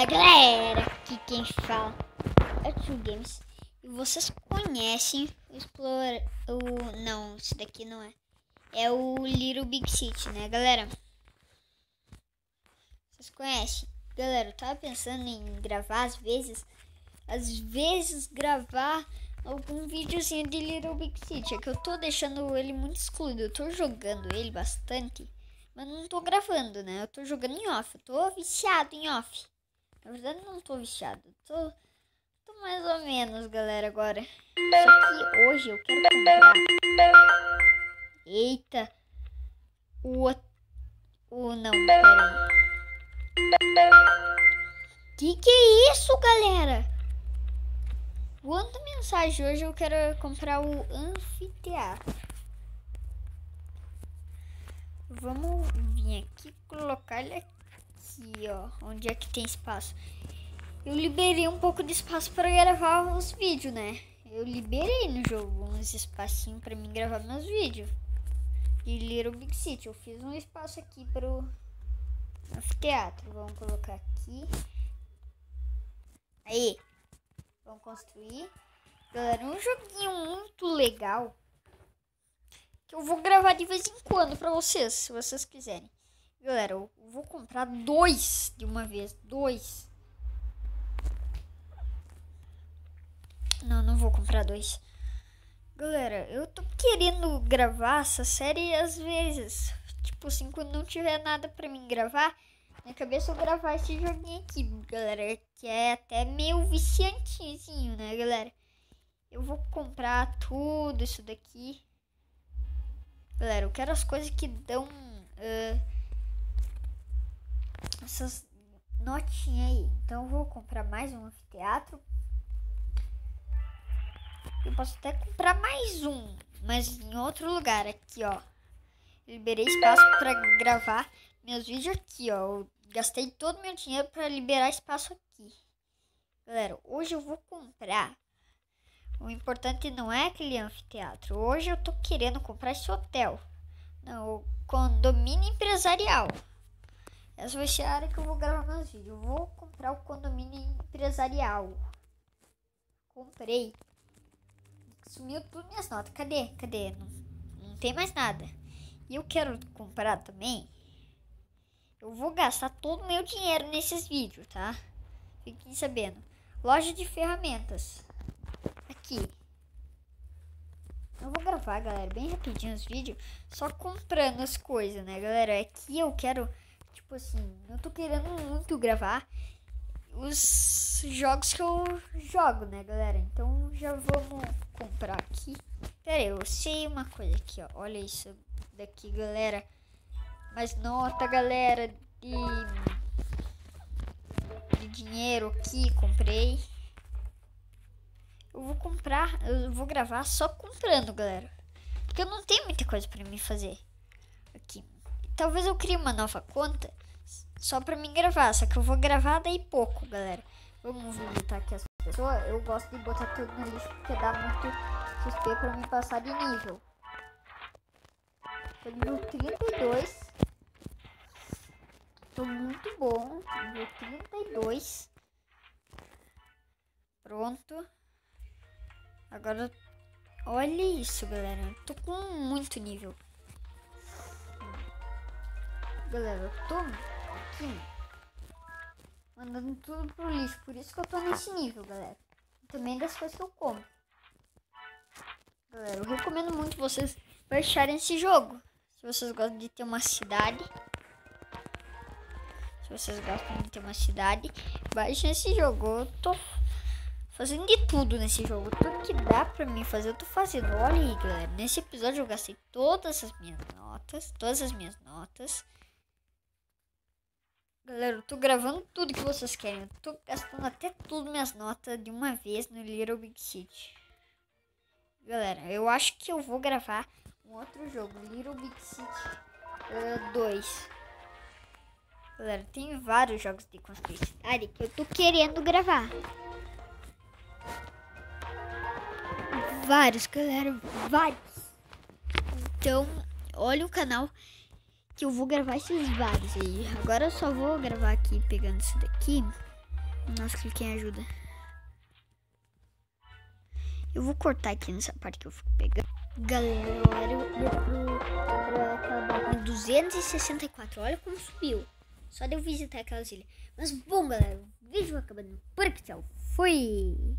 Fala galera, aqui quem fala é True Games. E vocês conhecem o Explorer... Não, esse daqui não é. É o Little Big City, né galera? Vocês conhecem? Galera, eu tava pensando em gravar às vezes gravar algum videozinho de Little Big City. É que eu tô deixando ele muito excluído. Eu tô jogando ele bastante, mas não tô gravando, né? Eu tô jogando em off. Eu tô viciado em off. Na verdade, não tô viciado. Tô mais ou menos, galera, agora. Só que hoje eu quero comprar... Eita. Não, pera aí. Que é isso, galera? Quanta mensagem hoje eu quero comprar o anfiteatro. Vamos vir aqui colocar ele aqui, ó. Onde é que tem espaço? Eu liberei um pouco de espaço para gravar os vídeos, né? Eu liberei no jogo uns espacinhos para mim gravar meus vídeos. De Little Big City. Eu fiz um espaço aqui para o anfiteatro. Vamos colocar aqui. Aí. Vamos construir. Galera, um joguinho muito legal. Que eu vou gravar de vez em quando pra vocês, se vocês quiserem. Galera, eu vou comprar 2 de uma vez. 2. Não vou comprar 2. Galera, eu tô querendo gravar essa série às vezes. Tipo assim, quando não tiver nada pra mim gravar, na cabeça eu gravar esse joguinho aqui, galera. Que é até meio viciantezinho, né, galera? Eu vou comprar tudo isso daqui. Galera, eu quero as coisas que dão essas notinhas aí. Então eu vou comprar mais um anfiteatro. Eu posso até comprar mais um, mas em outro lugar aqui, ó. Liberei espaço para gravar meus vídeos aqui, ó. Eu gastei todo o meu dinheiro para liberar espaço aqui. Galera, hoje eu vou comprar. O importante não é aquele anfiteatro. Hoje eu tô querendo comprar esse hotel. Não, o condomínio empresarial. Essa vai ser a área que eu vou gravar meus vídeos. Eu vou comprar o condomínio empresarial. Comprei. Sumiu tudo minhas notas. Cadê? Não tem mais nada. E eu quero comprar também. Eu vou gastar todo o meu dinheiro nesses vídeos, tá? Fiquem sabendo. Loja de ferramentas. Aqui. Eu vou gravar, galera, bem rapidinho os vídeos. Só comprando as coisas, né, galera? Aqui eu quero, tipo assim, eu tô querendo muito gravar os jogos que eu jogo, né, galera? Então já vamos comprar aqui. Pera aí, eu sei uma coisa aqui, ó. Olha isso daqui, galera. Mais nota, galera, de dinheiro aqui, comprei. Eu vou gravar só comprando, galera. Porque eu não tenho muita coisa pra mim fazer aqui. Talvez eu crie uma nova conta só pra mim gravar. Só que eu vou gravar daí pouco, galera. Vamos visitar aqui as pessoas. Eu gosto de botar tudo no lixo porque dá muito XP pra mim passar de nível. Tô nível 32. Tô muito bom. Nível 32. Pronto. Agora, olha isso, galera. Eu tô com muito nível. Galera, eu tô aqui mandando tudo pro lixo. Por isso que eu tô nesse nível, galera. E também das coisas que eu como. Galera, eu recomendo muito vocês baixarem esse jogo. Se vocês gostam de ter uma cidade. Baixem esse jogo. Eu tô fazendo de tudo nesse jogo. Tudo que dá pra mim fazer, eu tô fazendo. Olha aí, galera. Nesse episódio eu gastei todas as minhas notas. Galera, eu tô gravando tudo que vocês querem. Eu tô gastando até tudo minhas notas de uma vez no Little Big City. Galera, eu acho que eu vou gravar um outro jogo. Little Big City 2. Galera, tem vários jogos de construir cidade que eu tô querendo gravar. Vários, galera, vários. Então, olha o canal que eu vou gravar esses vários aí. Agora eu só vou gravar aqui pegando isso daqui. Nossa, cliquei em ajuda. Eu vou cortar aqui nessa parte que eu fico pegando. Galera, eu ia pra aquela barra 264. Olha como subiu. Só de eu visitar aquelas ilhas. Mas bom, galera, o vídeo vai acabando por aqui. Tchau. Fui!